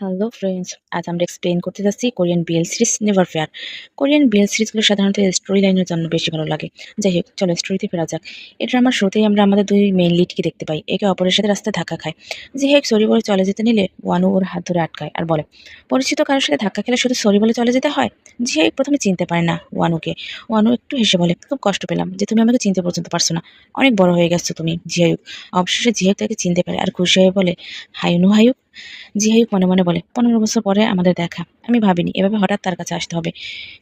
Hello friends, আজ আমরা explain করতে যাচ্ছি Korean BL series never fair. Korean BL সিরিজগুলো সাধারণত স্টোরি লাইনের জন্য বেশি ভালো লাগে। যাই হোক, চলো স্টোরিতে ফেরা যাক। এটা আমার শুরুতেই আমরা আমাদের দুই মেইন লিডকে দেখতে পাই, একে অপরের সাথে রাস্তায় ধাক্কা খায়। জি হেক সরি বলে চলে যেতে নিলে ওয়ানু ওর হাত ধরে আটকায় আর বলে, পরিচিত কারোর সাথে ধাক্কা খেলে শুধু সরি বলে চলে যেতে হয়? জি হেক প্রথমে চিনতে পারে না ওয়ানুকে। ওয়ানু একটু হেসে বলে, খুব কষ্ট পেলাম যে তুমি আমাকে চিনতে পর্যন্ত পারছো না। অনেক বড় হয়ে গেছো তুমি, জি হেক। অবশেষে জি হেক তাকে চিনতে পারে আর খুশি হয়ে বলে, হাইনু হায়ু। জিহাইয়ুক মনে মনে বলে, 15 বছর পরে আমাদের দেখা। আমি ভাবিনি এভাবে হঠাৎ তার কাছে আসতে হবে।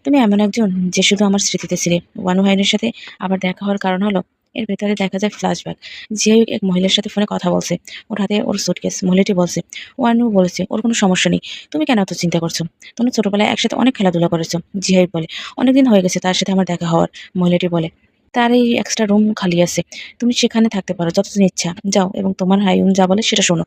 তুমি এমন একজন যে শুধু আমার স্মৃতিতে ছিলে। ওয়ানু হাইনের সাথে আবার দেখা হওয়ার কারণ হলো, এর ভেতরে দেখা যায় ফ্ল্যাশব্যাক। জিহাইয়ুক এক মহিলার সাথে ফোনে কথা বলছে। ওর হাতে ওর সুটকেস। মহিলাটি বলছে, ওয়ানু বলেছে ওর কোনো সমস্যা নেই। তুমি কেন এত চিন্তা করছো? তোমরা ছোটবেলায় একসাথে অনেক খেলাধুলা করেছো। জিহাইয়ুক বলে, অনেকদিন হয়ে গেছে তার সাথে আমার দেখা হওয়ার। মহিলাটি বলে, তার এই এক্সট্রা রুম খালি আছে। তুমি সেখানে থাকতে পারো যতদিন ইচ্ছা। যাও এবং তোমার হাইউন যা বলে সেটা শোনো।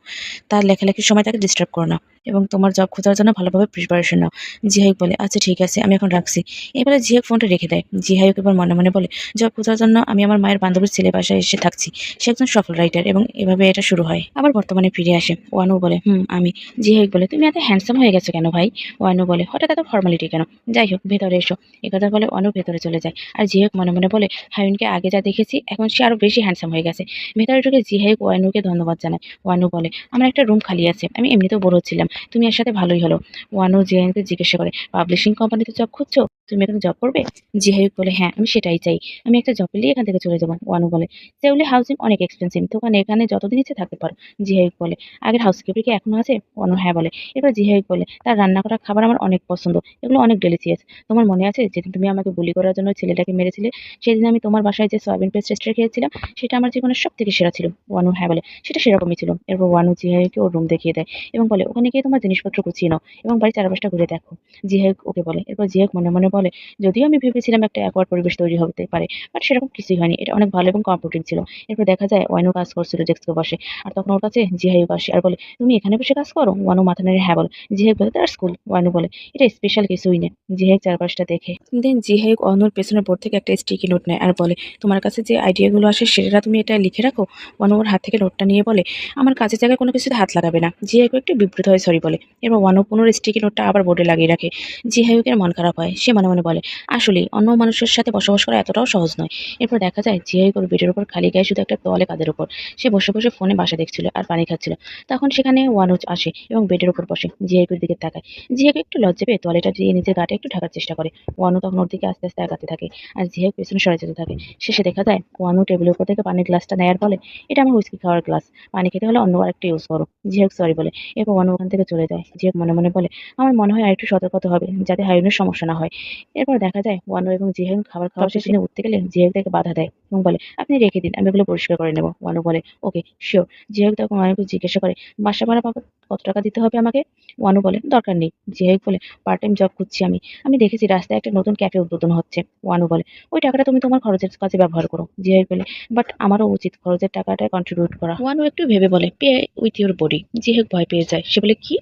তার লেখালেখির সময় তাকে ডিস্টার্ব করো না এবং তোমার জব খোঁজার জন্য ভালোভাবে প্রিপারেশন নাও। জিহাইক বলে, আচ্ছা ঠিক আছে, আমি এখন রাখছি। এবারে জিহাক ফোনটা রেখে দেয়। জিহাইক এবার মনে মনে বলে, জব খোঁজার জন্য আমি আমার মায়ের বান্ধবীর ছেলে বাসায় এসে থাকছি। সে একজন সফল রাইটার এবং এভাবে এটা শুরু হয়। আবার বর্তমানে ফিরে আসে। ওয়ানু বলে, আমি। জিহাইক বলে, তুমি এত হ্যান্ডসাম হয়ে গেছো কেন ভাই? ওয়ানু বলে, হঠাৎ এত ফর্মালিটি কেন? যাই হোক, ভেতরে এসো। একথা বলে ওয়ানু ভেতরে চলে যায়। আর জিহাক মনে মনে বলে, হায়ুনকে আগে যা দেখেছি এখন সে আরো বেশি হ্যান্ডসাম হয়ে গেছে। ভেতরে ঢুকে জিহাইক ওয়ানুকে ধন্যবাদ জানায়। ওয়ানু বলে, আমার একটা রুম খালি আছে, আমি এমনিতেও বোর হচ্ছিলাম, তুমি এর সাথে ভালোই হলো। ওয়ানু জিহাইকে জিজ্ঞাসা করে, পাবলিশিং কোম্পানিতে জব খুঁজছো? তুমি এখানে জব করবে? জিহাইক বলে, হ্যাঁ আমি সেটাই চাই। আমি একটা জব পেলেই এখান থেকে চলে যাবো। ওয়ানু বলে, সেউলি হাউজিং অনেক এক্সপেন্সিভ, দোকানে এখানে যতদিন ইচ্ছে থাকতে পারো। জিহাইক বলে, আগের হাউসকিপার কি এখনো আছে? ওয়ানু হ্যাঁ বলে। এবার জিহাইক বলে, তার রান্না করা খাবার আমার অনেক পছন্দ, এগুলো অনেক ডেলিসিয়াস। তোমার মনে আছে যেদিন তুমি আমাকে বুলি করার জন্য ওই ছেলেটাকে মেরেছিলে? সেদিন আমি তোমার বাসায় যে সয়াবিন পেস্ট রেস্টুরেন্ট খেয়েছিলাম, সেটা আমার জীবনের সব থেকে সেরা ছিল। ওয়ানু হ্যাঁ বলে, সেটা সেরকমই ছিল। এরপর ওয়ানু জিহাইকে ওর রুম দেখিয়ে দেয় এবং বলে, ওখানে গিয়ে তোমার জিনিসপত্র গুছিয়ে নাও এবং বাড়ির চারপাশটা ঘুরে দেখো। জিহাক ওকে বলে। এরপর জিহাক মনে মনে বলে, যদিও আমি ভেবেছিলাম একটা অ্যাকওয়ার্ড পরিবেশ তৈরি হতে পারে, বাট সেরকম কিছুই হয়নি। এটা অনেক ভালো এবং কমফোর্টিং ছিল। এরপর দেখা যায় ওয়ানু কাজ করছিল ডেস্কে বসে। আর তখন ওর কাছে জিহাইক আসে আর বলে, তুমি এখানে বসে কাজ করো? ওয়ানু মাথা নেড়ে হ্যাঁ বলে। জিহাক বলে, তার স্কুল। ওয়ানু বলে, এটা স্পেশাল কিছুই নেই। জিহাক চারপাশটা দেখে দেন জিহাক অন্যর পেছনের বোর্ড থেকে একটা স্টিকি নোট নেয় আর বলে, তোমার কাছে যে আইডিয়াগুলো আসে সেটা তুমি এটা লিখে রাখো। ওয়ানু ওর হাত থেকে নোটটা নিয়ে বলে, আমার কাজের জায়গায় কোনো কিছুতে হাত লাগাবে না। জিহাইক একটু বিব্রত হয়ে সরি বলে। এরপর ওয়ানু পুনর স্টিকি নোটটা আবার বোর্ডে লাগিয়ে রাখে। জিহাইকের মন খারাপ হয়। সে মনে মনে বলে, আসলেই অন্য মানুষের সাথে বসবাস করা এতটাও সহজ নয়। এরপর দেখা যায় জিহাইক ওর বেডের উপর খালি গায়ে শুধু একটা তোয়ালে কাঁধের উপর। সে বসে বসে ফোনে বাসা দেখছিল আর পানি খাচ্ছিল। তখন সেখানে ওয়ানু আসে এবং বেডের উপর বসে জিহাইকের দিকে তাকায়। জিহাইক একটু লজ্জা পেয়ে তোয়ালেটা দিয়ে নিজের গাটা একটু ঢাকার চেষ্টা করে। ওয়ানু তখন ওর দিকে আস্তে আস্তে আগাতে থাকে আর জিহাইক পেছনে সরে যেতে থাকে। শেষে দেখা যায় ওয়ানু টেবিলের উপর থেকে পানির গ্লাসটা নেয়ার বলে, এটা আমার হুইস্কি খাওয়ার গ্লাস, পানি খেতে হলে অন্য আরেকটা ইউজ করো। জিহাক সরি বলে। এরপর ওয়ানু ওখান থেকে চলে যায়। জিহাক মনে মনে বলে, আমার মনে হয় আরেকটু সতর্ক হতে হবে যাতে হায়ুনের সমস্যা না হয়। এরপর দেখা যায় ওয়ানু এবং জিহান খাবার খাওয়া শেষে উঠতে গেলে জিহাক তাকে বাধা দেয় এবং বলে, আপনি রেখে দিন, আমি এগুলো পরিষ্কার করে নেবো। ওয়ানু বলে, ওকে শিওর। জিহাক তখন ওয়ানুকে জিজ্ঞাসা করে, বাসা ভাড়া বাবদ কত টাকা দিতে হবে আমাকে? ওয়ানু বলে, দরকার নেই। জিহাক বলে, পার্ট টাইম জব খুঁজছি আমি, আমি দেখেছি রাস্তায় একটা নতুন ক্যাফে উদ্বোধন হচ্ছে। ওয়ানু বলে, ওই টাকাটা তুমি তোমার খরচের কাজে ব্যবহার করো। জিহাক বলে, বাট আমারও উচিত খরচের টাকাটা কন্ট্রিবিউট করা। ওয়ানু একটু ভেবে বলে, পে উইথ ইউর বডি। জিহাক ভয় পেয়ে যায়। সে বলে, কি?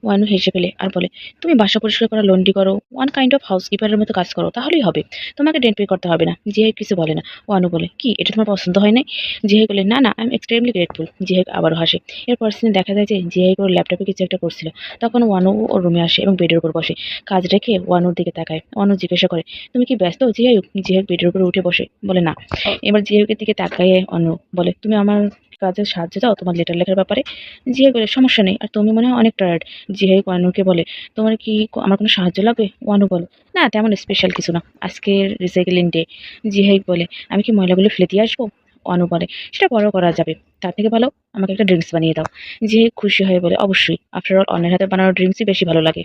ওয়ানু হেসে ফেলে আর বলে, তুমি বাসা পরিষ্কার করা, লন্ড্রি করো, ওয়ান কাইন্ড অফ হাউসকিপারের মতো কাজ করো, তাহলেই হবে। তোমাকে রেন্ট পে করতে হবে না। জিহাক কিছু বলে না। ওয়ানু বলে, কি এটা তোমার পছন্দ হয় নাই? জিহাক বলে, না না, আই এম এক্সট্রিমলি গ্রেটফুল। জিহাক আবারও হাসে। এরপর সিনে দেখা যায় যে জিহাক ওর ল্যাপটপে কিছু একটা করছিল। তখন ওয়ানু ওর রুমে আসে এবং বেডের উপর বসে। কাজ রেখে ওয়ানুর দিকে তাকায়। ওয়ানু জিজ্ঞাসা করে, তুমি কি ব্যস্ত জিহাক? জিহাক বেডের উপরে উঠে বসে বলে, না। এবার জিহাকের দিকে তাকায় ওয়ানু বলে, তুমি আমার কাজে সাহায্য দাও তোমার লেটার লেখার ব্যাপারে? জিহাক বলে, সমস্যা নেই, আর তুমি মনে হয় অনেক টায়ার্ড। জিহাক ওয়ানুকে বলে, তোমার কি আমার কোনো সাহায্য লাগবে? ওয়ানু বলে, না তেমন স্পেশাল কিছু না, আজকের রিসাইকেলিং ডে। জিহাক বলে, আমি কি ময়লাগুলো ফেলে দিয়ে আসবো? ওয়ানু বলে, সেটা বড় করা যাবে, তার থেকে ভালো আমাকে একটা ড্রিঙ্কস বানিয়ে দাও। জিহাক খুশি হয়ে বলে, অবশ্যই, আফটার অল অন্যের হাতে বানানো ড্রিঙ্কসই বেশি ভালো লাগে।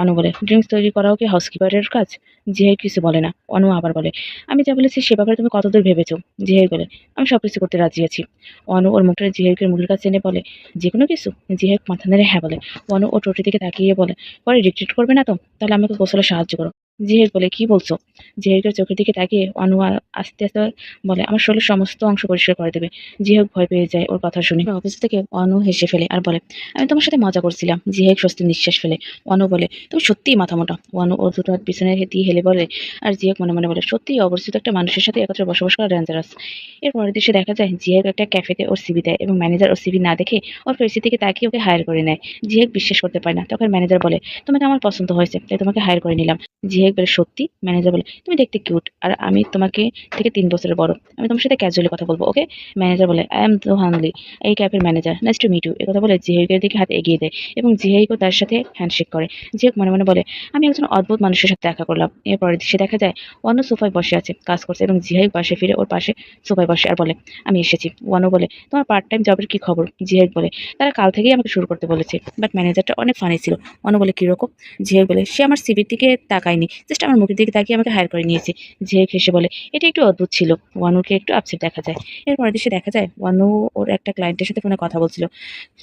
অনু বলে, ড্রিঙ্কস তৈরি করাও কি হাউসকিপারের কাজ? জিহাই কিছু বলে না। অনু আবার বলে, আমি যা বলেছি সে ব্যাপারে তুমি কতদূর ভেবেছো? জিহাই বলে, আমি সবকিছু করতে রাজি আছি। অনু ওর মুখটা জিহাইকের মুখের কাছে এনে বলে, যে কোনো কিছু? জিহাইক মাথা নেড়ে হ্যাঁ বলে। অনু ও টোটি থেকে তাকিয়ে বলে, পরে রিট্রিট করবে না তো? তাহলে আমাকে গোসলে সাহায্য করো। জিহেক বলে, "কি বলছো?" জিহেকের চোখের দিকে তাকিয়ে অনু আস্তে আস্তে বলে, "আমার শরীরের সমস্ত অংশ পরিষ্কার করে দেবে।" জিহেক ভয় পেয়ে যায় ওর কথা শুনে। অফিস থেকে অনু হেসে ফেলে আর বলে, "আমি তোমার সাথে মজা করছিলাম।" জিহেক স্বস্তির নিঃশ্বাস ফেলে। অনু বলে, "তুমি সত্যিই মাথা মোটা।" অনু ওর দুটো হাত পিছনে দিয়ে হেলে বলে, আর জিহেক মনে মনে বলে, "সত্যিই অপরিচিত একটা মানুষের সাথে একত্রে বসবাস করা ডেঞ্জারাস।" এর পরের দৃশ্যে দেখা যায় জিহেক একটা ক্যাফেতে ওর সিভি দেয় এবং ম্যানেজার ওর সিভি না দেখে ওর ফেসের দিকে তাকিয়ে ওকে হায়ার করে নেয়। জিহেক বিশ্বাস করতে পারে না। তখন ম্যানেজার বলে, "তোমাকে আমার পছন্দ হয়েছে, তাই তোমাকে হায়ার করে নিলাম।" জিহেক বলে, "সত্যি?" ম্যানেজার বলে, "তুমি দেখতে কিউট আর আমি তোমাকে থেকে ৩ বছরের বড়। আমি তোমার সাথে ক্যাজুয়ালি কথা বলবো, ওকে?" ম্যানেজার বলে, "আই এম হানলি, এই ক্যাফের manager. Nice to meet you." একথা বলে জিহেকের দিকে হাত এগিয়ে দেয় এবং জিহেকও তার সাথে হ্যান্ডশেক করে। জিহেক মনে মনে বলে, "আমি একজন অদ্ভুত মানুষের সাথে দেখা করলাম।" এরপরে দৃশ্যে দেখা যায় ওয়ানো সোফায় বসে আছে, কাজ করছে এবং জিহেক পাশে ফিরে ওর পাশে সোফায় বসে আর বলে, "আমি এসেছি।" ওয়ানো বলে, "তোমার পার্ট টাইম জবের কি খবর?" জিহেক বলে, "তারা কাল থেকেই আমাকে শুরু করতে বলেছে, বাট ম্যানেজারটা অনেক ফানি ছিল।" ওয়ানো বলে, "কিরকম?" জিহেক বলে, "সে আমার সিভির দিকে তাকায়নি, জাস্ট আমার মুখের দিকে তাকিয়ে আমাকে হায়ার করে নিয়েছে।" জিহেক হেসে বলে, "এটা একটু অদ্ভুত ছিল।" ওয়ানুকে একটু আপসেট দেখা যায়। এরপরের দৃশ্যে দেখা যায় ওয়ানু ওর একটা ক্লায়েন্টের সাথে ফোনে কথা বলছিল।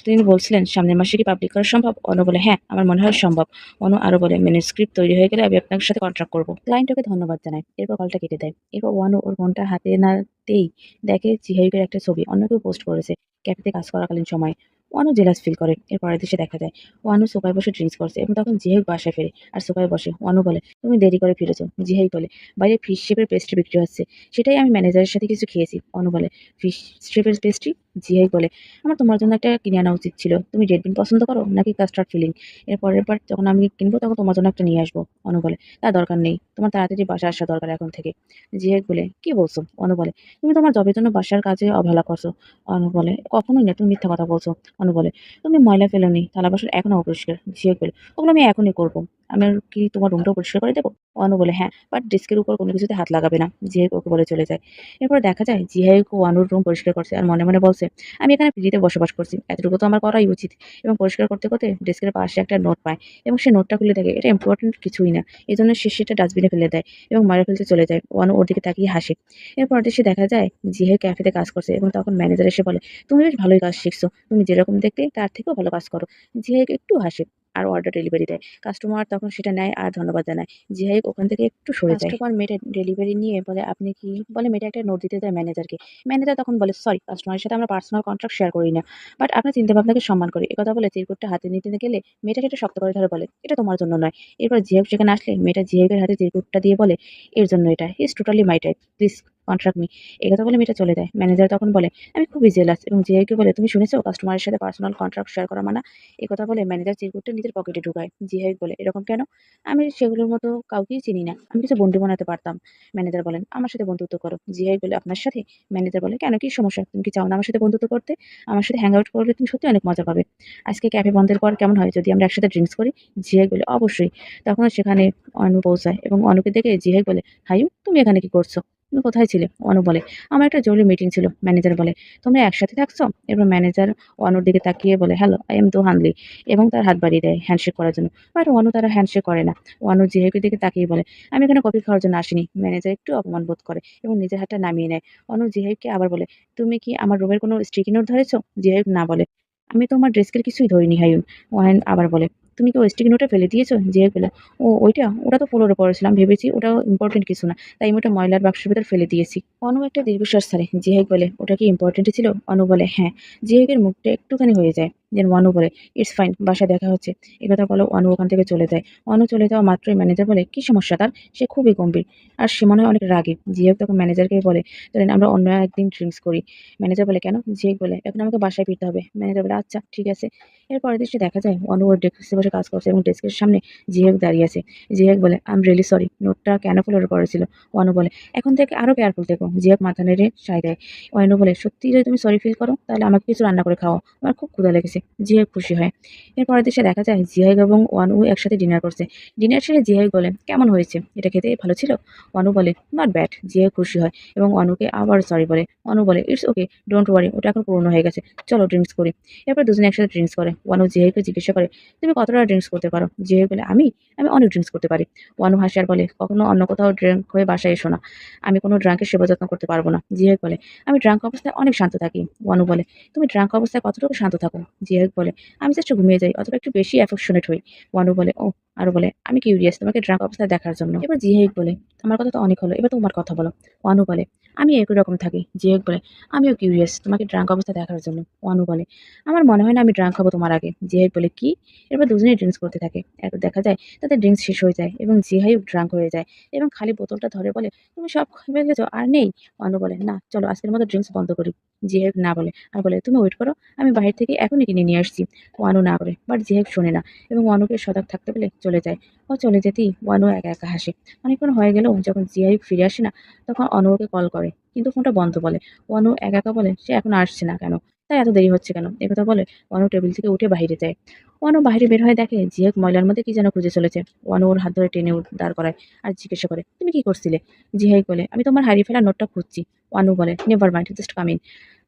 তিনি বলছিলেন, "সামনের মাসে কি পাবলিক করা সম্ভব?" অনু বলে, "হ্যাঁ, আমার মনে হয় সম্ভব।" অনু আরো বলে, "ম্যানুস্ক্রিপ্ট তৈরি হয়ে গেলে আমি আপনার সাথে কন্ট্রাক্ট করব।" ক্লায়েন্ট ওকে ধন্যবাদ জানায়। এরপর কলটা কেটে দেয়। এরপর ওয়ানু ওর ফোনটা হাতে নাতেই দেখে জিহাইকের একটা ছবি অন্য কেউ পোস্ট করেছে ক্যাফেতে কাজ করাকালীন সময়। ওয়ানু জেলাস ফিল করে। এর পরের দৃশ্যে দেখা যায় ওয়ানু সোফায় বসে ড্রিঙ্কস করছে এবং তখন জিহাইক বাসায় ফেরে আর সোফায় বসে। ওয়ানু বলে, "তুমি দেরি করে ফিরেছো।" জিহাইক বলে, "বাইরে ফিশ শেপের পেস্ট্রি বিক্রি হচ্ছে, সেটাই আমি ম্যানেজারের সাথে কিছু খেয়েছি।" অনু বলে, "ফিশ শেপের পেস্ট্রি?" জিহাইক বলে, "আমার তোমার জন্য একটা কিনে আনা উচিত ছিল। তুমি রেড বিন পছন্দ করো নাকি কাস্টার্ড ফিলিং? এর পরের বার যখন আমি কিনবো তখন তোমার জন্য একটা নিয়ে আসবো।" অনু বলে, "তার দরকার নেই। তোমার তাড়াতাড়ি বাসায় আসা দরকার এখন থেকে।" জিহাইক বলে, "কি বলছো?" অনু বলে, "তুমি তোমার জবের জন্য বাসার কাজে অবহেলা করছো।" অনু বলে, "কখনোই না, তুমি মিথ্যা কথা বলছো।" অনু বলে, "তুমি ময়লা ফেলোনি, থালা বাসন এখনো অপরিষ্কার।" জিহাইক বলে, "ওগুলো আমি এখনই করবো। আমি কি তোমার রুমটাও পরিষ্কার করে দেবো?" অনু বলে, "হ্যাঁ, বাট ডেস্কের উপর কোনো কিছুতে হাত লাগাবে না।" জিহাইক ওকে বলে চলে যায়। এরপর দেখা যায় জিহাইক ও অনুর রুম পরিষ্কার করছে আর মনে মনে বলছে, "আমি এখানে ফ্রিতে বসবাস করছি, এতটুকু তো আমার করাই উচিত।" এবং পরিষ্কার করতে করতে ডেস্কের পাশে একটা নোট পায় এবং সে নোটটা খুলে দেখে এটা ইম্পর্টেন্ট কিছুই না। এই জন্য সে সেটা ডাস্টবিনে ফেলে দেয় এবং মারে ফেলতে চলে যায়। অনু ওর দিকে তাকিয়ে হাসে। এরপর সে দেখা যায় জিহাইক ক্যাফেতে কাজ করছে এবং তখন ম্যানেজার এসে বলে, "তুমি বেশ ভালোই কাজ শিখছো, তুমি যেরকম দেখতে তার থেকেও ভালো কাজ করো।" জিহাইক একটু হাসে আর অর্ডার ডেলিভারি দেয়। কাস্টমার তখন সেটা নেয় আর ধন্যবাদ জানায়। জিহাইক ওখান থেকে একটু সরে যায়। কাস্টমার মেয়েটা ডেলিভারি নিয়ে বলে, "আপনি কি?" বলে মেয়েটা একটা নোট দিতে যায় ম্যানেজারকে। ম্যানেজার তখন বলে, "সরি, কাস্টমারের সাথে আমরা পার্সোনাল কন্ট্রাক্ট শেয়ার করি না। বাট আপনার চিন্তাভাবনাকে সম্মান করি।" একথা বলে চিরকুটটা হাতে নিতে গেলে মেয়েটা সেটা শক্ত করে ধরে বলে, "এটা তোমার জন্য নয়।" এরপর জিহাইক সেখানে আসলে মেয়েটা জিহাইকের হাতে চিরকুটটা দিয়ে বলে, "এর জন্য এটা। He is totally my type. Please contract me." একথা বলে মেয়েটা চলে যায়। ম্যানেজার তখন বলে, "আমি খুবই জেলাস।" এবং জিহাইককে বলে, "তুমি শুনেছো কাস্টমারের সাথে পার্সোনাল কন্ট্রাক্ট শেয়ার করা মানা?" একথা বলে ম্যানেজার চিরকুটটা নিজের পকেটে ঢুকায়। জিহাইক বলে, "এরকম কেন? আমি সেগুলোর মতো কাউকেই চিনি না। আমি কিছু বন্ধু বানাতে পারতাম।" ম্যানেজার বলেন, "আমার সাথে বন্ধুত্ব করো।" জিহাইক বলে, "আপনার সাথে?" ম্যানেজার বলে, "কেন, কি সমস্যা? তুমি কি চাও না আমার সাথে বন্ধুত্ব করতে? আমার সাথে হ্যাং আউট করলে তুমি সত্যিই অনেক মজা পাবে। আজকে ক্যাফে বন্ধের পর কেমন হয় যদি আমরা একসাথে ড্রিংকস করি?" জিহাইক বলে, "অবশ্যই।" তখন সেখানে অনু পৌঁছায় এবং অনুকে দেখে জিহাইক বলে, "হাইউ, তুমি এখানে কি করছো? তুমি কোথায় ছিলে?" অনু বলে, "আমার একটা জরুরি মিটিং ছিল।" ম্যানেজার বলে, "তোমরা একসাথে থাকছো?" এরপর ম্যানেজার অনুর দিকে তাকিয়ে বলে, "হ্যালো, আই এম দোহানলি" এবং তার হাত বাড়িয়ে দেয় হ্যান্ডশেক করার জন্য। বাট অনু তারা হ্যান্ডশেক করে না। অনু জিহাইকের দিকে তাকিয়ে বলে, "আমি এখানে কফি খাওয়ার জন্য আসিনি।" ম্যানেজার একটু অপমান বোধ করে এবং নিজের হাতটা নামিয়ে নেয়। অনু জিহাইককে আবার বলে, "তুমি কি আমার রুমের কোনো স্টিকি নোট ধরেছো?" জিহাইক না বলে, "আমি তোমার ডেস্কের কিছুই ধরিনি হাইউন।" ওহান আবার বলে, "তুমি কি ওই স্টিকি নোটটা ফেলে দিয়েছো?" জিহাইক বলে, "ও ওইটা? ওটা তো ফ্লোরে পড়েছিলাম। ভেবেছি ওটাও ইম্পর্টেন্ট কিছু না। তাই আমি ওটা ময়লার বাক্সের ভেতর ফেলে দিয়েছি।" অনু একটা দীর্ঘশ্বাস ছাড়ে। জিহাইক বলে, "ওটা কি ইম্পর্টেন্ট ছিল?" অনু বলে, "হ্যাঁ।" জিহাইকের মুখটা একটুখানি হয়ে যায়। দেন অনু বলে, "ইটস ফাইন, বাসায় দেখা হচ্ছে।" একথা বলে অনু ওখান থেকে চলে যায়। অনু চলে যাওয়া মাত্রই ম্যানেজার বলে, "কি সমস্যা তার? সে খুবই গম্ভীর। আর সে মনে হয় অনেক রাগী।" জিহাইক তখন ম্যানেজারকে বলে, "চলেন আমরা অন্য একদিন ড্রিংকস করি।" ম্যানেজার বলে, "কেন?" জিহাইক বলে, "এখন আমাকে বাসায় ফিরতে হবে।" ম্যানেজার বলে, "আচ্ছা, ঠিক আছে।" এর পরের দৃশ্যে দেখা যায় অনু ওর ডেস্কে বসে কাজ করছে এবং ডেস্কের সামনে জিহাইক দাঁড়িয়ে আছে। জিহাইক বলে, "আই এম রিয়েলি সরি। নোটটা কেন ফ্লোরে পড়েছিল?" অনু বলে, "এখন থেকে আরো কেয়ারফুল থেকো।" জিহাইক মাথা নেড়ে সায় দেয়। অনু বলে, "সত্যিই যদি তুমি সরি ফিল করো তাহলে আমাকে কিছু রান্না করে খাওয়াও। আমার খুব ক্ষুধা লেগেছে।" জিহাইক খুশি হয়। এর পরের দৃশ্যে দেখা যায় জিহাইক এবং অনু একসাথে ডিনার করছে। ডিনার শেষে জিহাইক বলে, "কেমন হয়েছে? এটা খেতে ভালো ছিল?" অনু বলে, "নট ব্যাড।" জিহাইক খুশি হয় এবং অনুকে আবার সরি বলে। অনু বলে, "ইটস ওকে, ডোন্ট ওয়ারি, ওটা এখন পুরনো হয়ে গেছে। চলো ড্রিংকস করি।" এরপর দুজনে একসাথে ড্রিংকস করে। অনু জিহাইককে জিজ্ঞাসা করে, "তুমি কতটা ড্রিংকস করতে পারো?" জিহাইক বলে, আমি অনেক ড্রিংকস করতে পারি।" অনু হাসে আর বলে, "কখনো অন্য কোথাও ড্রিংক হয়ে বাসায় এসো না। আমি কোনো ড্রাঙ্কের সেবা যত্ন করতে পারবো না।" জিহাইক বলে, "আমি ড্রাঙ্ক অবস্থায় অনেক শান্ত থাকি।" অনু বলে, "তুমি ড্রাঙ্ক অবস্থায় কতটুকু শান্ত থাকো?" জিহাক বলে, আমি জাস্ট ঘুমিয়ে যাই অথবা একটু বেশি অ্যাফেকশনেট হই। ওয়ানু বলে, ও আরো বলে, আমি কিউরিয়াস তোমাকে ড্রাঙ্ক অবস্থায় দেখার জন্য। এবার জিহাক বলে, আমার কথা তো অনেক হলো, এবার তোমার কথা বলো। ওয়ানু বলে, আমি একই রকম থাকি। জিহাক বলে, আমিও কিউরিয়াস তোমাকে ড্রাঙ্ক অবস্থায় দেখার জন্য। ওয়ানু বলে, আমার মনে হয় না আমি ড্রাঙ্ক হবো তোমার আগে। জিহাক বলে, কি? এরপর দুজনেই ড্রিঙ্কস করতে থাকে। এরপর দেখা যায় তাদের ড্রিঙ্কস শেষ হয়ে যায় এবং জিহাইও ড্রাঙ্ক হয়ে যায় এবং খালি বোতলটা ধরে বলে, তুমি সব খেয়ে গেছো আর নেই? ওয়ানু বলে, না চলো আজকের মতো ড্রিঙ্কস বন্ধ করি। জিহাক না বলে আর বলে, তুমি ওয়েট করো, আমি বাহির থেকে এখনই কিনে নিয়ে আসছি। ওয়ানু না করে, বাট জিহাক শোনে না এবং ওয়ানুকে সজাগ থাকতে বলে চলে যায়। ও চলে যেতেই ওয়ানু একা একা হাসে। অনেকক্ষণ হয়ে গেলেও যখন জিহাইক ফিরে আসে না, তখন অনুকে কল করে কিন্তু ফোনটা বন্ধ বলে। ওয়ানু একা একা বলে সে এখন আসছে না কেন, তাই এত দেরি হচ্ছে কেন, একথা বলে ওয়ানু টেবিল থেকে উঠে বাইরে যায়। ওয়ানু বাইরে বের হয়ে দেখে জিহাক ময়লার মধ্যে কি যেন খুঁজে চলেছে। ওয়ানু ওর হাত ধরে টেনে দাঁড় করায় আর জিজ্ঞাসা করে, তুমি কি করছিলে? জিহাইক বলে, আমি তোমার হারিয়ে ফেলা নোটটা খুঁজছি। ওয়ানু বলে, never mind, just come in.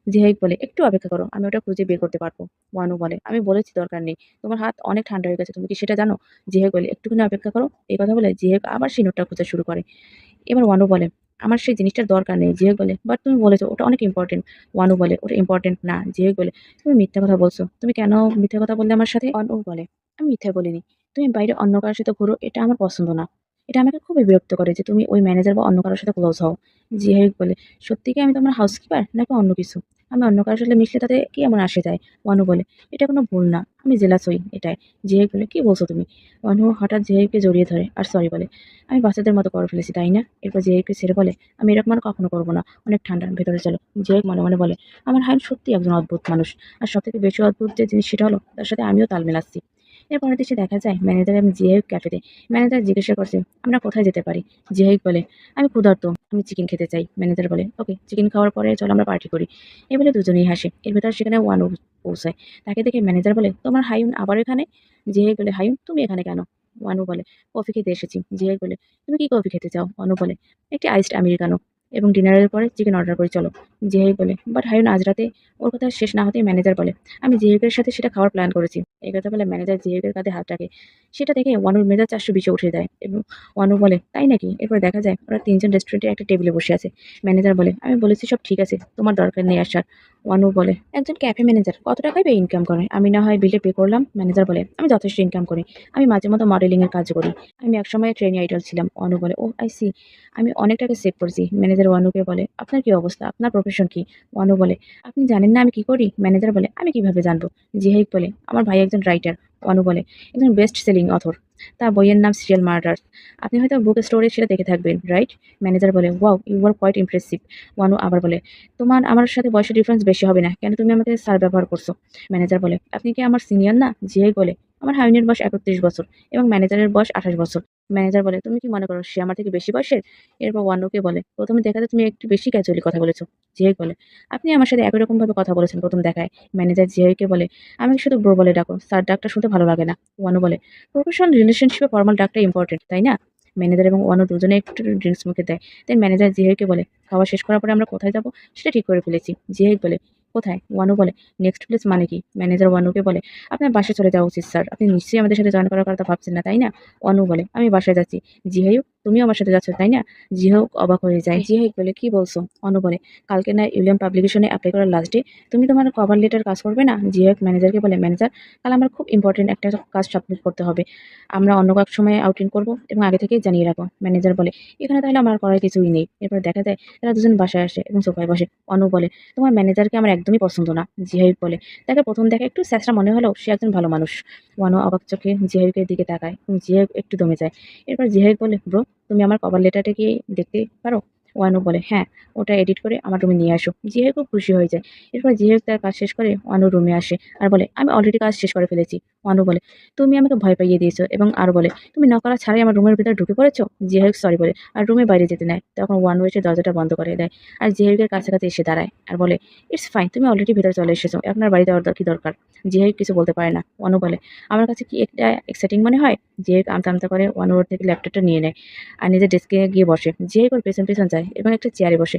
জিহাইক বলে, একটু অপেক্ষা করো, আমি ওটা খুঁজে বের করতে পারবো। ওয়ানু বলে, আমি বলেছি দরকার নেই, তোমার হাত অনেক ঠান্ডা হয়ে গেছে, তুমি কি সেটা জানো? জিহাইক বলে, একটুখানি অপেক্ষা করো। এই কথা বলে জিহাইক আবার সেই নোটটা খোঁজা শুরু করে। এবার ওয়ানু বলে, আমার সেই জিনিসটার দরকার নেই। জিহাইক বলে, বাট তুমি বলেছো ওটা অনেক ইম্পর্টেন্ট। ওয়ানু বলে, ওটা ইম্পর্টেন্ট না। জিহাইক বলে, তুমি মিথ্যা কথা বলছো, তুমি কেন মিথ্যা কথা বললে আমার সাথে? ওয়ানু বলে, আমি মিথ্যা বলিনি, তুমি বাইরে অন্য কারোর সাথে ঘুরো এটা আমার পছন্দ না। এটা আমাকে খুবই বিরক্ত করে যে তুমি ওই ম্যানেজার বা অন্য কারোর সাথে ক্লোজ হও। জিহাইক বলে, সত্যি কি আমি তোমার হাউসকিপার নাকি অন্য কিছু? আমি অন্য কারোর সাথে মিশলে তাতে কি এমন আসে যায়? ওয়ানু বলে, এটা কোনো ভুল না, আমি জেলাস হই এটাই। জিহাইক বলে, কি বলছো তুমি? ওয়ানু হঠাৎ জিহাইককে জড়িয়ে ধরে আর সরি বলে, আমি বাচ্চাদের মতো করে ফেলেছি তাই না? এরপর জিহাইককে ছেড়ে বলে, আমি এরকম আর কখনো করবো না, অনেক ঠান্ডা, ভেতরে চলো। জিহাইক মনে মনে বলে, আমার হায়ন সত্যি একজন অদ্ভুত মানুষ, আর সব থেকে বেশি অদ্ভুত যে জিনিস সেটা হলো তার সাথে আমিও তাল মেলাচ্ছি। এরপরের দৃশ্যে দেখা যায় ম্যানেজার এবং জিহাইক ক্যাফেতে। ম্যানেজার জিজ্ঞাসা করছে, আমরা কোথায় যেতে পারি? জিহাইক বলে, আমি ক্ষুধার্ত, আমি চিকেন খেতে চাই। ম্যানেজার বলে, ওকে, চিকেন খাওয়ার পরে চলো আমরা পার্টি করি। এই বলে দুজনেই হাসে। এর ভেতর সেখানে ওয়ানু পৌঁছায়। তাকে দেখে ম্যানেজার বলে, তোমার হায়ুন আবার এখানে? জিহাইক বলে, হায়ুন তুমি এখানে কেন? ওয়ানু বলে, কফি খেতে এসেছি। জিহাইক বলে, তুমি কি কফি খেতে চাও? অনু বলে, একটি আইসড আমেরিকানো এবং ডিনারের পরে চিকেন অর্ডার করে চলো। জিহাইক বলে, বাট হায়ুন আজ রাতে। ওর কথা শেষ না হতেই ম্যানেজার বলে, আমি জিহাইকের সাথে সেটা খাওয়ার প্ল্যান করেছি। এই কথা বলে ম্যানেজার জিহাইকের কাঁধে হাত রাখে। সেটা দেখে ওয়ানুর মেজাজ ৪২০ উঠে যায় এবং ওয়ানু বলে, তাই নাকি? এরপর দেখা যায় ওরা তিনজন রেস্টুরেন্টে একটা টেবিলে বসে আছে। ম্যানেজার বলে, আমি বলেছি সব ঠিক আছে, তোমার দরকার নেই আসার। ওয়ানু বলে, একজন ক্যাফে ম্যানেজার কত টাকায় বা ইনকাম করে? আমি না হয় বিলটা পে করলাম। ম্যানেজার বলে, আমি যথেষ্ট ইনকাম করি, আমি মাঝে মধ্যে মডেলিং এর কাজ করি, আমি একসময় ট্রেনি আইডল ছিলাম। ওয়ানু বলে, ও আই সি, আমি অনেক টাকা সেভ করছি। ম্যানেজার ওয়ানুকে বলে, আপনার কি অবস্থা, আপনার প্রফেশন কি? ওয়ানু বলে, আপনি জানেন না আমি কি করি? ম্যানেজার বলে, আমি কিভাবে জানবো? জিহাইক বলে, আমার ভাই একজন রাইটার। ওয়ানু বলে, একজন বেস্ট সেলিং অথর, তার বইয়ের নাম সিরিয়াল মার্ডার। আপনি হয়তো বুক স্টোরে সেটা দেখে থাকবেন, রাইট? ম্যানেজার বলে, wow, you are quite impressive. ওয়ানু আবার বলে, তোমার আমার সাথে বয়সের ডিফারেন্স বেশি হবে না কেন, তুমি আমাকে স্যার ব্যবহার করছো? ম্যানেজার বলে, আপনি কি আমার সিনিয়র না? জিহাই বলে, আমার হাইনের বয়স ৩১ বছর এবং ম্যানেজারের বয়স ২৮ বছর। ম্যানেজার বলে, তুমি কি মনে করো সে আমার থেকে বেশি বয়সের? এরপর ওয়ানুকে বলে, প্রথমে দেখাতে তুমি একটু বেশি ক্যাজুয়ালি কথা বলেছো। জিহাই বলে, আপনি আমার সাথে একই রকম ভাবে কথা বলেছেন প্রথম দেখায়। ম্যানেজার জিহাইকে বলে, আমাকে শুধু ব্রো বলে ডাকো, স্যার ডাকটা শুনতে ভালো লাগে না। ওয়ানু বলে, প্রফেশনাল রিলেশনশিপে ফর্মাল ডাকটা ইম্পর্টেন্ট তাই না? ম্যানেজার এবং ওয়ানু দুজনে একটু ড্রিঙ্কস মুখে দেয়। দেন ম্যানেজার জিহাইকে বলে, খাওয়া শেষ করার পরে আমরা কোথায় যাবো সেটা ঠিক করে ফেলেছি। জিহাইক বলে, কোথায়? ওয়ানু বলে, নেক্সট প্লেস মানে কি? ম্যানেজার ওয়ানুকে বলে, আপনার বাসায় চলে যাওয়া উচিত স্যার, আপনি নিশ্চয়ই আমাদের সাথে জয়েন করার কথা ভাবছেন না তাই না? ওয়ানু বলে, আমি বাসায় যাচ্ছি। জিহাইক, তুমিও আমার সাথে যাচ্ছ তাই না? জিহাইক অবাক হয়ে যায়। জিহাইক বলে, কি বলছো? অনু বলে, কালকে না উইলিয়াম পাবলিকেশনে অ্যাপ্লাই করার লাস্ট ডে, তুমি তোমার কভার লেটার কাজ করবে না? জিহাইক ম্যানেজারকে বলে, ম্যানেজার, কাল আমার খুব ইম্পর্টেন্ট একটা কাজ সাবমিট করতে হবে, আমরা অন্য এক সময় আউটিং করবো এবং আগে থেকেই জানিয়ে রাখবো। ম্যানেজার বলে, এখানে তাহলে আমার করার কিছুই নেই। এরপর দেখা যায় তারা দুজন বাসায় আসে এবং সোফায় বসে। অনু বলে, তোমার ম্যানেজারকে আমার একদমই পছন্দ না। জিহাইক বলে, তাকে প্রথম দেখে একটু স্যাঁচরা মনে হলেও সে একজন ভালো মানুষ। ওয়ানু অবাক চোখে জিহাইকের দিকে তাকায় এবং জিহাইক একটু দমে যায়। এরপর জিহাইক বলে, ব্রো, তুমি আমার কভার লেটারটা কি দেখতে পারো? ওয়ানু বলে, হ্যাঁ, ওটা এডিট করে আমার রুমে নিয়ে আসো। জিহাইক খুব খুশি হয়ে যায়। এরপর জিহাইক তার কাজ শেষ করে ওয়ানুর রুমে আসে আর বলে, আমি অলরেডি কাজ শেষ করে ফেলেছি। ওয়ানু বলে, তুমি আমাকে ভয় পাইয়ে দিয়েছো, এবং আরো বলে, তুমি নক করা ছাড়াই আমার রুমের ভিতরে ঢুকে পড়েছো। জিহাইক সরি বলে আর রুমে বাইরে যেতে নেয়। তখন ওয়ানু এসে দরজাটা বন্ধ করে দেয় আর জিহাইকের কাছাকাছি এসে দাঁড়ায় আর বলে, ইটস ফাইন, তুমি অলরেডি ভিতরে চলে এসেছো, এখন আর বাড়ি যাওয়ার কি দরকার? জিহাইক কিছু বলতে পারে না। ওয়ানু বলে, আমার কাছে কি একটা এক্সাইটিং মনে হয়? জিহাইক আমতা আমতা করে ওয়ানুর থেকে ল্যাপটপটা নিয়ে নেয় আর নিজের ডেস্কে গিয়ে বসে। জিহাইক ওর পেছন পেছন যায় এবং একটা চেয়ারে বসে।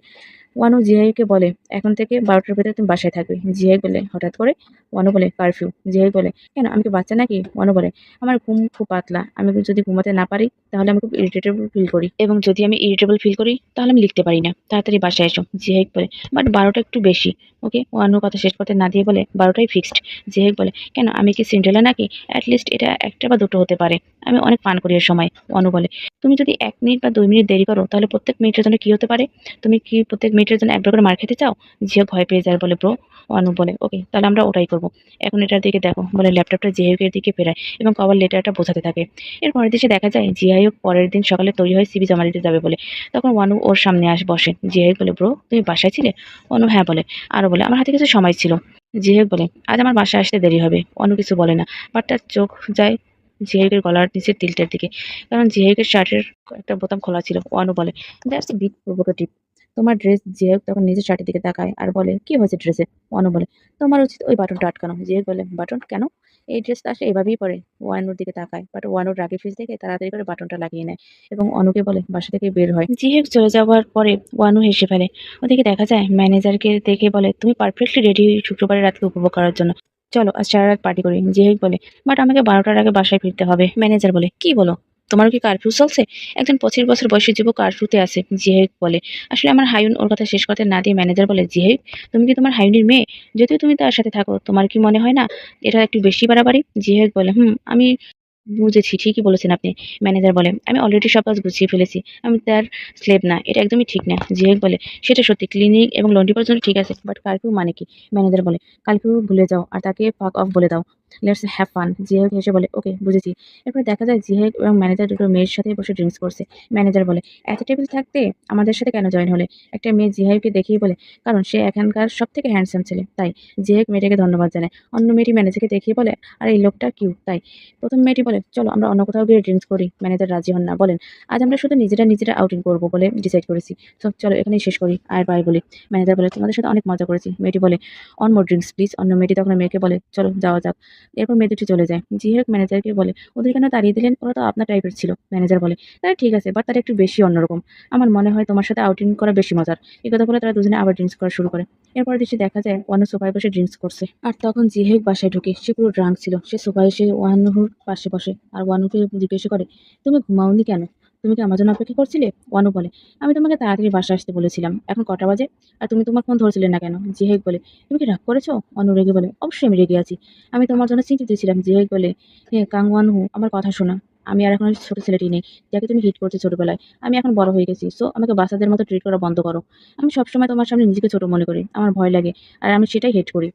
ওয়ানু জিহাইকে বলে, এখন থেকে ১২টার ভেতরে তুমি বাসায় থাকবে। জিহাইক বলে, হঠাৎ করে? ওয়ানু বলে, কারফিউ। জিহাইক বলে, কেন, আমি কি বাচ্চা নাকি? ওয়ানু বলে, আমার ঘুম খুব পাতলা, আমি যদি ঘুমাতে না পারি তাহলে আমি খুব ইরিটেবল ফিল করি, এবং যদি আমি ইরিটেবল ফিল করি তাহলে আমি লিখতে পারি না, তাড়াতাড়ি বাসায় এসো। জিহাইক বলে, বাট ১২টা একটু বেশি। ওকে, ওয়ানুর কথা শেষ করতে না দিয়ে বলে 12টাই ফিক্সড। জিহেক বলে কেন, আমি কি সিন্ড্রেলা নাকি? অ্যাটলিস্ট এটা একটা বা দুটো হতে পারে। আমি অনেক পান করি এর সময়। ওয়ানু বলে তুমি যদি 1 মিনিট বা 2 মিনিট দেরি করো তাহলে প্রত্যেক মিনিটের জন্য কি হতে পারে? তুমি কি প্রত্যেক মিনিটের জন্য একবার করে মার খেতে চাও? জিহেক ভয় পেয়ে যায় আর বলে ব্রো। ওয়ানু বলে ওকে, তাহলে আমরা ওটাই করবো। এখন এটার দিকে দেখো বলে ল্যাপটপটা জিহেকের দিকে ফেরায় এবং কভার লেটারটা বোঝাতে থাকে। এর পরের দেশে দেখা যায় জিহাইক পরের দিন সকালে তৈরি হয় সিভি জমা দিতে যাবে বলে। তখন ওয়ানু ওর সামনে বসে। জিহাইক বলে ব্রো তুমি বাসায় ছিলে? অনু হ্যাঁ বলে। আরো বলে আমার হাতে কিছু সময় ছিল। জিহেক বলে আজ আমার বাসায় আসতে দেরি হবে। অনু কিছু বলে না, বাট তার চোখ যায় জিহেকের গলার নিচের তিলটার দিকে, কারণ জিহেকের শার্টের একটা বোতাম খোলা ছিল। অনু বলে দ্যাটস বিট প্রভোকেটিভ। তোমার ড্রেস। জিহেক তখন নিজের শার্টের দিকে তাকায় আর বলে কি হয়েছে ড্রেসে? অনু বলে তোমার উচিত ওই বাটনটা আটকানো। জিহেক বলে বাটন কেন? এই ড্রেস তো আসলে এভাবেই পরে। ওয়ানুর দিকে তাকায়, বাট ওয়ানুর রাগি ফেস দেখে তাড়াতাড়ি করে বাটনটা লাগিয়ে নেয় এবং অনুকে বলে বাসা থেকে বের হয়। জিহেক চলে যাওয়ার পরে ওয়ানু হেসে ফেলে। ওদিকে দেখা যায় ম্যানেজারকে দেখে বলে তুমি পারফেক্টলি রেডি শুক্রবারের রাতকে উপভোগ করার জন্য। চলো আজ সারা রাত পার্টি করি। জিহেক বলে বাট আমাকে 12টার আগে বাসায় ফিরতে হবে। ম্যানেজার বলে কি বলো, তোমারও কি কারফিউ চলছে? একজন 25 বছর বয়সী যুবক কারফিউতে আছে। জিহেক বলে আসলে আমার হায়ুন। ওর কথা শেষ করতে না দিয়ে ম্যানেজার বলে জিহেক তুমি কি তোমার হায়ুনের মেয়ে? যদিও তুমি তার সাথে থাকো, তোমার কি মনে হয় না এটা একটু বেশি বাড়াবাড়ি? জিহেক বলে আমি বুঝেছি, ঠিকই বলেছেন আপনি। ম্যানেজার বলে আমি অলরেডি সব কাজ গুছিয়ে ফেলেছি, আমি তার স্লেভ না। এটা একদমই ঠিক না। জিহেক বলে সেটা সত্যি, ক্লিনিক এবং লন্ড্রি পর্যন্ত ঠিক আছে, বাট কারফিউ মানে কি? ম্যানেজার বলে কারফিউ ভুলে যাও আর তাকে ফাক অফ বলে দাও। Let's have fun. জিহেক হেসে বলে ওকে বুঝেছি। এরপর দেখা যায় জিহেক এবং ম্যানেজার দুটো মেয়ের সাথে বসে ড্রিঙ্কস করছে। ম্যানেজার বলে এত টেবিল থাকতে আমাদের সাথে কেন জয়েন হলে? একটা মেয়ে জিহেককে দেখেই বলে কারণ সে এখানকার সব থেকে হ্যান্ডসাম ছেলে তাই। জিহেক মেয়েটাকে ধন্যবাদ জানায়। অন্য মেয়েটি ম্যানেজারকে দেখিয়ে বলে আর এই লোকটা কিউট তাই। প্রথম মেয়েটি বলে চলো আমরা অন্য কোথাও গিয়ে ড্রিঙ্কস করি। ম্যানেজার রাজি হন না, বলেন আজ আমরা শুধু নিজেরা আউটিং করবো বলে ডিসাইড করেছি। তো চলো এখানেই শেষ করি আর বাই বলি। ম্যানেজার বলে তোমাদের সাথে অনেক মজা করেছি। মেয়েটি বলে অন মোর ড্রিঙ্কস প্লিজ। অন্য মেয়েটি তখন মেয়েকে বলে চলো যাওয়া যাক। এরপর মেয়ে দুটি চলে যায়। জিহেক ম্যানেজারকে বলে ওদের কেন তাড়িয়ে দিলেন? ওরা তো আপনার টাইপের ছিল। ম্যানেজার বলে তারা ঠিক আছে, বাট তারা একটু বেশি অন্যরকম। আমার মনে হয় তোমার সাথে আউটিং করা বেশি মজার। এই কথা বলে তারা দুজনে আবার ড্রিঙ্কস করা শুরু করে। এরপর দেশে দেখা যায় ওয়ানু সোফায় বসে ড্রিঙ্কস করছে আর তখন জিহেক বাসায় ঢুকে। সে পুরো ড্রাঙ্ক ছিল। সে সোফায় এসে ওয়ানুর পাশে বসে আর ওয়ানুকে জিজ্ঞেস করে তুমি ঘুমাওনি কেন? তুমি কি আমার জন্য অপেক্ষা করছিলে? ওয়ানু বলে আমি তোমাকে তাড়াতাড়ি বাসায় আসতে বলেছিলাম। এখন কটা বাজে? আর তুমি তোমার ফোন ধরছিলে না কেন? জিহেক বলে তুমি কি রাগ করেছো? অনু রেগে বলে অবশ্যই আমি রেগে আছি। আমি তোমার জন্য চিন্তিত ছিলাম। জিহেক বলে হ্যাঁ কাং ওয়ানহু আমার কথা শোনা। আমি আর এখন ওই ছোট ছেলেটি নেই যাকে তুমি হিট করছো ছোটবেলায়। আমি এখন বড় হয়ে গেছি, সো আমাকে বাচ্চাদের মতো ট্রিট করা বন্ধ করো। আমি সবসময় তোমার সামনে নিজেকে ছোট মনে করি, আমার ভয় লাগে আর আমি সেটাই হেট করি।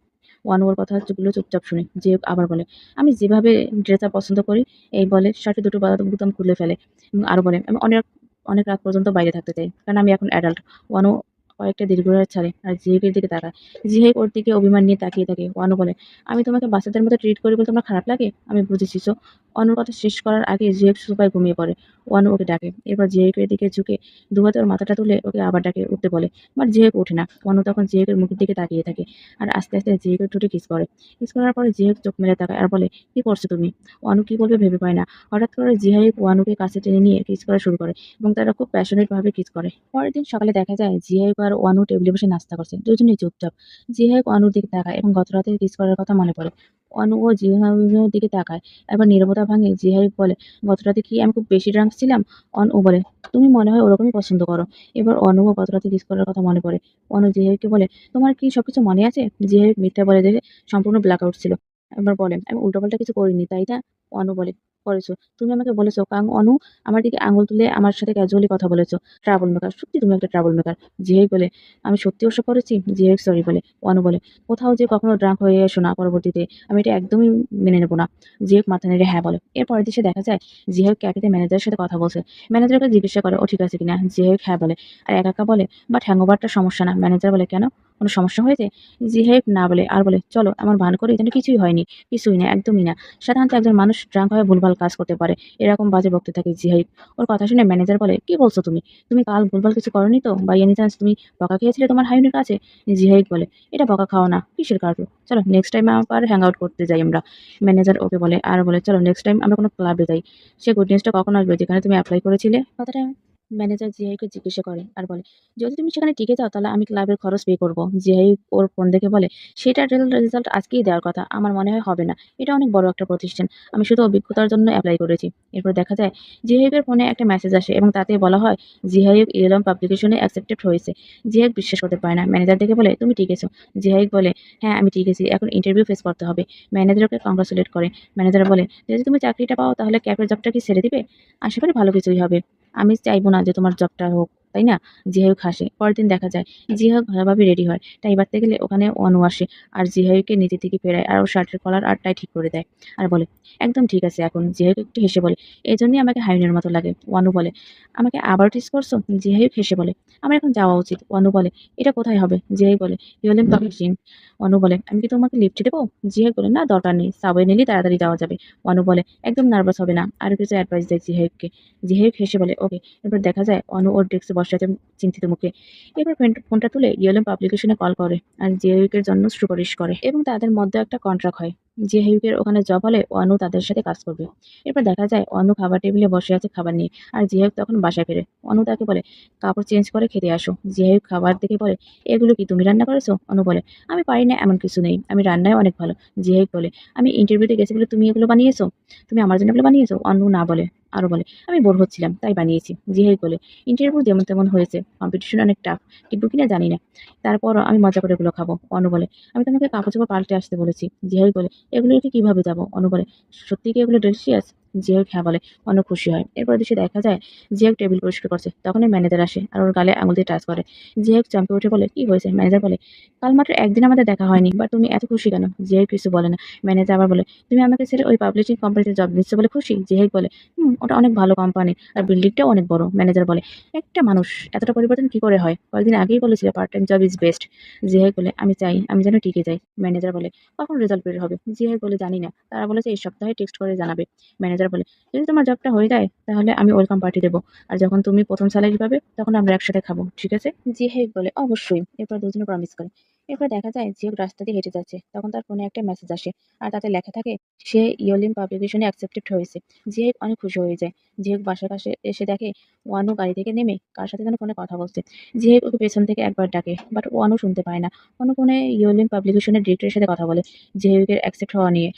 ওয়ানুর কথা চুপগুলো চুপচাপ শুনে যে আবার বলে আমি যেভাবে ড্রেসআপ পছন্দ করি। এই বলে শার্টের দুটো বোতাম খুলে ফেলে এবং আরো বলে আমি অনেক অনেক রাত পর্যন্ত বাইরে থাকতে চাই, কারণ আমি এখন অ্যাডাল্ট। ওয়ানু কয়েকটা দীর্ঘশ্বাস ছাড়ে আর জিহেকের দিকে তাকায়। জিহেক ওর দিকে অভিমান নিয়ে তাকিয়ে থাকে। ওয়ানু বলে আমি তোমাকে বাচ্চাদের মতো ট্রিট করি বলে তোমার খারাপ লাগে? আমি বুঝেছি। সো অনুর কথা শেষ করার আগে জিহেক সোফায় ঘুমিয়ে পড়ে। ওয়ানু ওকে ডাকে। এরপর জিহেকের দিকে ঝুঁকে দুহাতে ওর মাথাটা তুলে ওকে আবার ডাকে উঠতে বলে, বাট জিহেক ওঠে না। ওয়ানু তখন জিহেকের মুখের দিকে তাকিয়ে থাকে আর আস্তে আস্তে জিহেকের ঠোঁটে কিস করে। কিস করার পরে জিহেক চোখ মেলে তাকায় আর বলে কি করছো তুমি? ওয়ানু কি বলবে ভেবে পায় না। হঠাৎ করে জিহেক ওয়ানুকে কাছে টেনে নিয়ে কিস করা শুরু করে এবং তারা খুব প্যাশনেট ভাবে কিস করে। পরের দিন সকালে দেখা যায় জিহেক আর ওয়ানু টেবিলে বসে নাস্তা করছে, দুজনেই চুপচাপ। জিহেক ওয়ানুর দিকে তাকায় এবং গত রাতে কিস করার কথা মনে পড়ে। অনু ও জিহাইয়ের দিকে তাকায়। এবার নীরবতা ভাঙে। জিহাই বলে গত রাতে কি আমি খুব বেশি ড্রাঙ্ক ছিলাম? অনু বলে তুমি মনে হয় ওরকমই পছন্দ করো। এবার অনুও গত রাতে কিস করার কথা মনে পড়ে। অনু জিহাইকে বলে তোমার কি সবকিছু মনে আছে? জিহাই মিথ্যা বলে যে সম্পূর্ণ ব্ল্যাক আউট ছিল। এবার বলে আমি উল্টোপাল্টা কিছু করিনি তাই না? অনু বলে করেছো। তুমি আমাকে বলেছো কাং অনু, আমার দিকে আঙুল তুলে আমার সাথে ক্যাজুয়ালি কথা বলেছো। ট্রাবল মেকার, সত্যি তুমি একটা ট্রাবল মেকার। জিহেক বলে আমি সত্যি ওসব করেছি? জিহেক সরি বলে। অনু বলে কোথাও যে কখনো ড্রাঙ্ক হয়ে এসো না পরবর্তীতে, আমি এটা একদমই মেনে নেবো না। জিহেক মাথা নেড়ে হ্যাঁ বলে। এর পরের দিকে দেখা যায় জিহেক ক্যাফেতে ম্যানেজারের সাথে কথা বলছে। ম্যানেজারকে জিজ্ঞাসা করে ও ঠিক আছে কিনা। জিহেক হ্যাঁ বলে আর একা একা বলে বাট হ্যাংওভারটা সমস্যা না। ম্যানেজার বলে কেন, কোনো সমস্যা হয়েছে? জিহেক না বলে আর বলে চলো এমন ভান করে যেন কিছুই হয়নি। কিছুই না, একদমই না। সাধারণত একজন মানুষ ড্রাঙ্ক হয়ে ভুলভাল কাজ করতে পারে, এরকম বাজে বকতে থাকে জিহেক। ওর কথা শুনে ম্যানেজার বলে কি বলছো তুমি? তুমি কাল ভুলভাল কিছু করনি তো? বা এনি চান্স তুমি বকা খেয়েছিলে তোমার হাইনের কাছে? জিহেক বলে এটা বকা খাওয়া না, কিসের কার্টুন। চলো নেক্সট টাইম আবার হ্যাং আউট করতে যাই আমরা। ম্যানেজার ওকে বলে আর বলে চলো নেক্সট টাইম আমরা কোনো ক্লাবে যাই। সে গুড নিউজটা কখন আসবে যেখানে তুমি অ্যাপ্লাই করেছিলে? কথাটা ম্যানেজার জিহাইকে জিজ্ঞাসা করে আর বলে, "যদি তুমি সেখানে টিকে যাও তাহলে আমি ক্লাবের খরচ পে করব।" জিহাই ওর ফোন দেখে বলে, "সেটার রেজাল্ট আজকেই দেওয়ার কথা। আমার মনে হয় হবে না। এটা অনেক বড় একটা প্রতিষ্ঠান। আমি শুধু অভিজ্ঞতার জন্য এপ্লাই করেছি।" এরপর দেখা যায় জিহাইয়ের ফোনে একটা মেসেজ আসে এবং তাতে বলা হয় জিহাইক ইলম পাবলিকেশনে অ্যাকসেপ্টেড হয়েছে। জিহাইক বিশ্বাস করতে পারে না। ম্যানেজার দেখে বলে, "তুমি টিকেছো?" জিহাইক বলে, "হ্যাঁ, আমি টিকেছি। এখন ইন্টারভিউ ফেস করতে হবে।" ম্যানেজার ওকে কংগ্রাচুলেট করে। ম্যানেজার বলে, "যদি তুমি চাকরিটা পাও তাহলে ক্যাফের জবটা কি ছেড়ে দিবে? আশা করি ভালো কিছুই হবে। আমি চাইবো না যে তোমার জবটা হোক, তাই না?" জিহাইক হাসে। পরের দিন দেখা যায় জিহাইক ভালোভাবে রেডি হয়। টাই বাঁধতে গেলে ওখানে অনু আসে আর জিহাইকে নিজে থেকে ফেরায় আর ওর শার্টের কলার আর টাই ঠিক করে দেয়। আর বলে, "একদম ঠিক আছে এখন।" জিহাইক একটু হেসে বলে, "এজন্যই আমাকে হারিনের মতো লাগে।" অনু বলে, "আমাকে আবার টিজ করছো?" জিহাইক হেসে বলে, "আমার এখন যাওয়া উচিত।" অনু বলে, "এটা কোথায় হবে?" জিহাইক বলে, "ইউএলএম পাবলিশিং।" অনু বলে, "আমি কি তোমাকে লিফট দেবো?" জিহাইক বলে, "না, দরকার নেই। সাবওয়ে নিলেই তাড়াতাড়ি যাওয়া যাবে।" অনু বলে, "একদম নার্ভাস হবে না।" আরো কিছু অ্যাডভাইস দেয় জিহাইককে। জিহাইক হেসে বলে, "ওকে।" এরপর দেখা যায় অনু ওর ডেস্কে বসে আছে চিন্তিত মুখে। এবার ফোনটা তুলে ইয়েলো পাবলিকেশনে কল করে আর জিহাইকের জন্য সুপারিশ করে এবং তাদের মধ্যে একটা কন্ট্রাক্ট হয়। জিহাইকের ওখানে জব হলে অনু তাদের সাথে কাজ করবে। এরপর দেখা যায় অনু খাবার টেবিলে বসে আছে খাবার নিয়ে আর জিহাইক তখন বাসায় ফেরে। অনু তাকে বলে, "কাপড় চেঞ্জ করে খেতে আসো।" জিহাইক খাবার দেখে বলে, "এগুলো কি তুমি রান্না করেছো?" অনু বলে, "আমি পারি না এমন কিছু নেই। আমি রান্নায় অনেক ভালো।" জিহাইক বলে, "আমি ইন্টারভিউতে গেছি বলে তুমি এগুলো বানিয়েছো? তুমি আমার জন্য এগুলো বানিয়েছো?" অনু না বলে আরো বলে, "আমি বোর হচ্ছিলাম তাই বানিয়েছি।" জিহাইক বলে, "ইন্টারভিউ যেমন তেমন হয়েছে। কম্পিটিশন অনেক টাফ। টিকবো কিনা জানি না। তারপরও আমি মজা করে এগুলো খাবো।" অনু বলে, "আমি তোমাকে কাপড়-চোপড় পাল্টে আসতে বলেছি।" জিহাইক বলে, "এগুলো রেখে কিভাবে যাবো?" অনু বলে, "সত্যি কি এগুলো ডেলিশিয়াস?" জিহাইক হ্যাঁ বলে। অনু খুশি হয়। এরপর দৃশ্যে দেখা যায় জিহাইক টেবিল পরিষ্কার করছে। তখনই ম্যানেজার আসে আর ওর গালে আঙুল দিয়ে টাচ করে। জিহাইক চমকে উঠে বলে, "কি হয়েছে?" ম্যানেজার বলে, "কাল মাত্র একদিন আমাদের দেখা হয়নি। বাট তুমি এত খুশি কেন?" জিহাইক কিছু বলে না। ম্যানেজার আবার বলে, "তুমি আমাকে ছেড়ে ওই পাবলিশিং কোম্পানিতে জব নিচ্ছ বলে খুশি?" জিহাইক বলে, "হুম, ওটা অনেক ভালো কোম্পানি আর বিল্ডিংটাও অনেক বড়।" ম্যানেজার বলে, "একটা মানুষ এতটা পরিবর্তন কি করে হয়? কয়েকদিন আগেই বলেছিলে part time job is best." জিহাইক বলে, "আমি চাই আমি যেন টিকে যাই।" ম্যানেজার বলে, "কখন রেজাল্ট বের হবে?" জিহাইক বলে, "জানি না। তারা বলেছে এই সপ্তাহে টেক্সট করে জানাবে।" ম্যানেজার বলে, "যদি তোমার জবটা হয়ে যায় তাহলে আমি ওয়েলকাম পার্টি দেবো। আর যখন তুমি প্রথম স্যালারি পাবে তখন আমরা একসাথে খাবো। ঠিক আছে?" জিহাইক বলে, "অবশ্যই।" এরপর দুজনে প্রমিস করে। এরপর দেখা যায় জিহাইক রাস্তা দিয়ে হেঁটে যাচ্ছে। তখন তার ফোনে একটা মেসেজ আসে আর তাতে লেখা থাকে সে ইওলিম পাবলিকেশনে অ্যাকসেপ্টেড হয়েছে। জিহাইক অনেক খুশি হয়ে যায়। জিহাইক বাসার কাছে এসে দেখে ওয়ানু গাড়ি থেকে নেমে কার সাথে যেন ফোনে কথা বলছে। জিহাইক ওকে পেছন থেকে একবার ডাকে বাট ওয়ানু শুনতে পায় না। ওয়ানু ফোনে ইওলিম পাবলিকেশনের ডিরেক্টরের সাথে কথা বলে জিহাইকের অ্যাকসেপ্ট হওয়া নিয়ে।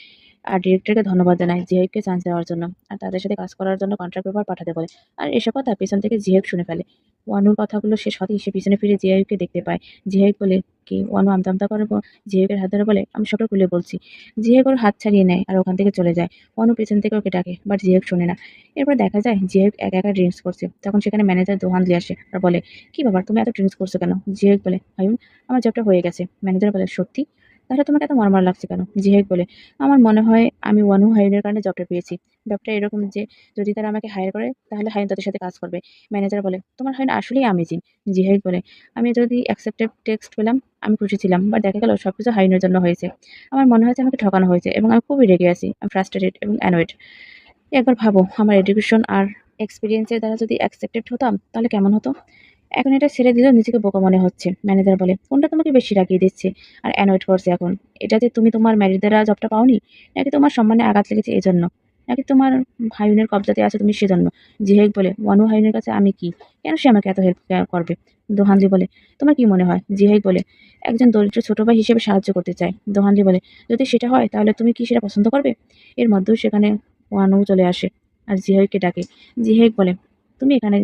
আর ডিরেক্টরকে ধন্যবাদ জানায় জিহাইককে চান্স দেওয়ার জন্য। আর তাদের সাথে কাজ করার জন্য কন্ট্রাক্ট পেপার পাঠাতে বলে। আর এসব কথা পেছন থেকে জিহাইক শুনে ফেলে। ওয়ানুর কথাগুলো শেষ হতেই সে পিছনে ফিরে জিহাইককে দেখতে পায়। জিহাইক বলে, "কি?" ওয়ানু আমতা আমতা করে জিহাইকের হাত ধরে বলে, "আমি সবটা খুলে বলছি।" জিহাইক ওর হাত ছাড়িয়ে নেয় আর ওখান থেকে চলে যায়। ওয়ানু পেছন থেকে ওকে ডাকে বাট জিহাইক শোনে না। এরপর দেখা যায় জিহাইক একা একা ড্রিঙ্কস করছে। তখন সেখানে ম্যানেজার দোহানলি আসে আর বলে, "কি ব্যাপার তুমি এত ড্রিঙ্কস করছো কেন?" জিহাইক বলে, "হায়ুন, আমার জবটা হয়ে গেছে।" ম্যানেজার বলে, "সত্যি? তাহলে তোমাকে এত মরমর লাগছে কেন?" জিহাইক বলে, "আমার মনে হয় আমি ওয়ানু হায়ুনের কারণে জবটা পেয়েছি। ব্যাপারটা এরকম যে যদি তারা আমাকে হায়ার করে তাহলে হায়ুন তাদের সাথে কাজ করবে।" ম্যানেজার বলে, "তোমার হায়ুন আসলেই আমেজিং।" জিহাইক বলে, "আমি যদি অ্যাকসেপ্টেড টেক্সট পেলাম আমি খুশি ছিলাম। বাট দেখা গেল সবকিছু হায়ুনের জন্য হয়েছে। আমার মনে হয়েছে আমাকে ঠকানো হয়েছে এবং আমি খুবই রেগে আছি। আমি ফ্রাস্ট্রেটেড এবং অ্যানয়েড। একবার ভাবো আমার এডুকেশন আর এক্সপেরিয়েন্স এর দ্বারা যদি অ্যাকসেপ্টেড হতাম তাহলে কেমন হতো? এখন এটা ছেড়ে দিলেও নিজেকে বোকা মনে হচ্ছে।" ম্যানেজার বলে, "কোনটা তোমাকে বেশি রাগিয়ে দিচ্ছে আর অ্যানয়েড করছে এখন? এটা যে তুমি তোমার মেরিট দ্বারা জবটা পাওনি? নাকি তোমার সম্মানে আঘাত লেগেছে এজন্য? নাকি তোমার হায়ুনের কব্জাতে আছো তুমি সেজন্য?" জিহেক বলে, "ওয়ানু হায়ুনের কাছে আমি কি? কেন সে আমাকে এত হেল্প করবে?" দোহানজি বলে, "তোমার কি মনে হয়?" জিহেক বলে, "একজন দরিদ্র ছোট ভাই হিসেবে সাহায্য করতে চাই।" দোহানজি বলে, "যদি সেটা হয় তাহলে তুমি কি সেটা পছন্দ করবে?" এর মধ্যেও সেখানে ওয়ানু চলে আসে আর জিহাইককে ডাকে। জিহাইক বলে, "তুমি এখানে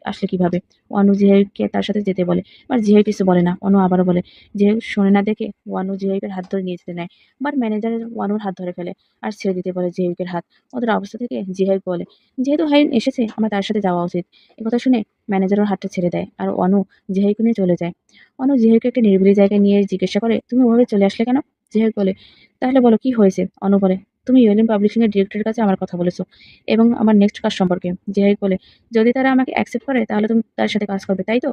আসলে কিভাবে?" ওয়ানু জিহাইককে তার সাথে যেতে বলে। বাট জিহাইক কিছু বলে না। অনু আবারও বলে। জিহাইক শোনে না দেখে ওয়ানু জিহাইকের হাত ধরে নিয়ে যেতে নেয়। বাট ম্যানেজার ওয়ানুর হাত ধরে ফেলে আর ছেড়ে দিতে বলে জিহাইকের হাত। ওদের অবস্থা থেকে জিহাইক বলে, "যেহেতু হাইন এসেছে আমার তার সাথে যাওয়া উচিত।" একথা শুনে ম্যানেজার ওর হাতটা ছেড়ে দেয় আর অনু জিহাইককে নিয়ে চলে যায়। অনু জিহাইককে একটা নিরিবিলি জায়গায় নিয়ে জিজ্ঞাসা করে, "তুমি ওভাবে চলে আসলে কেন?" জিহাইক বলে, "তাহলে বলো কি হয়েছে?" অনু বলে, "তুমি ইউএলএম পাবলিশিং এর ডিরেক্টরের কাছে আমার কথা বলেছো এবং আমার নেক্সট কাজ সম্পর্কে।" জিহাইক বলে, "যদি তারা আমাকে অ্যাকসেপ্ট করে তাহলে তুমি তার সাথে কাজ করবে, তাই তো?"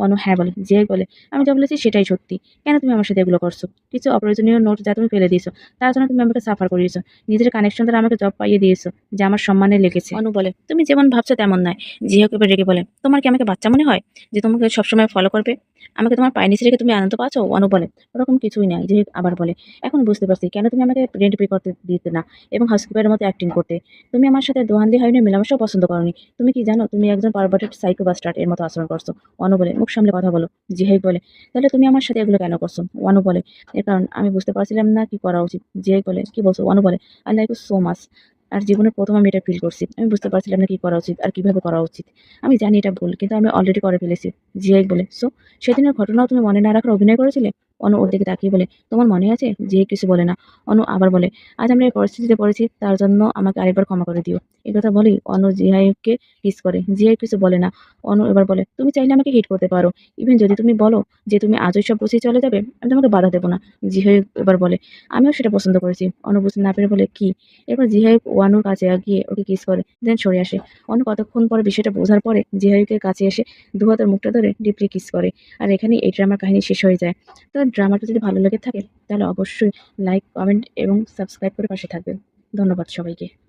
অনু হ্যাঁ বলে। জিহাই বলে, আমি যা বলেছি সেটাই সত্যি। কেন তুমি আমার সাথে এগুলো করছো? কিছু অপ্রয়োজনীয় নোট যা তুমি ফেলে দিয়েছো, তার জন্য তুমি আমাকে সাফার করিয়েছো। নিজের কানেকশন দ্বারা আমাকে জব পাইয়ে দিয়েছো, যা আমার সম্মানে লেগেছে। অনু বলে, তুমি যেমন ভাবছো তেমন নয়। জিহাকে এবার রেগে বলে, তোমার কি আমাকে বাচ্চা মনে হয় যে তোমাকে সবসময় ফলো করবে? আমাকে তোমার পায়ের নিচে রেখে তুমি আনন্দ পাচ্ছো? অনু বলে, ওরকম কিছুই নাই। জিহাই আবার বলে, এখন বুঝতে পারছি কেন তুমি আমাকে রেন্ট পে করতে দিতে না এবং হাউসকিপারের মতো অ্যাক্টিং করতে। তুমি আমার সাথে দোহান্দি হয়নি, মেলামেশাও পছন্দ করনি। তুমি কি জানো তুমি একজন পারভার্টেড সাইকো বাস্টার্ড এর মতো আচরণ করছো। অনু বলে, মুখ সামলে কথা বলো। জিহাই বলে, তাহলে তুমি আমার সাথে এগুলো কেন করছো? অনু বলে, এর কারণ আমি বুঝতে পারছিলাম না কি করা উচিত। জিহাই বলে, কি বলছো? অনু বলে, I like you so much. আর জীবনের প্রথম আমি এটা ফিল করছি। আমি বুঝতে পারছিলাম না কি করা উচিত আর কিভাবে করা উচিত। আমি জানি এটা ভুল, কিন্তু আমি অলরেডি করে ফেলেছি। জিহাই বলে, সো সেদিনের ঘটনাও তুমি মনে না রাখার অভিনয় করেছিলে? অনু ওর দিকে তাকিয়ে বলে, তোমার মনে আছে? জিহাই কিছু বলে না। অনু আবার বলে, আজ আমরা এই পরিস্থিতিতে পড়েছি, তার জন্য আমাকে আরেকবার ক্ষমা করে দিও। এই কথা বলেই অনু জিহাইকে কিস করে। জিহাই কিছু বলে না। অনু এবার বলে, তুমি চাইলে আমাকে হিট করতে পারো। ইভেন যদি তুমি বলো যে তুমি আজই সব গুছিয়ে চলে যাবে, আমি তোমাকে বাধা দেব না। জিহাই এবার বলে, আমিও সেটা পছন্দ করেছি। অনু বুঝতে না পেরে বলে, কি? এরপর জিহাই অনুর কাছে গিয়ে ওকে কিস করে, দেন সরে আসে। অনু কতক্ষণ পরে বিষয়টা বোঝার পরে জিহাইকে কাছে এসে দু হাতের মুখটা ধরে ডিপলি কিস করে। আর এখানেই এই ড্রামার কাহিনী শেষ হয়ে যায়। তো ড্রামাটা যদি ভালো লেগে থাকে তাহলে অবশ্যই লাইক, কমেন্ট এবং সাবস্ক্রাইব করে পাশে থাকবেন। ধন্যবাদ সবাইকে।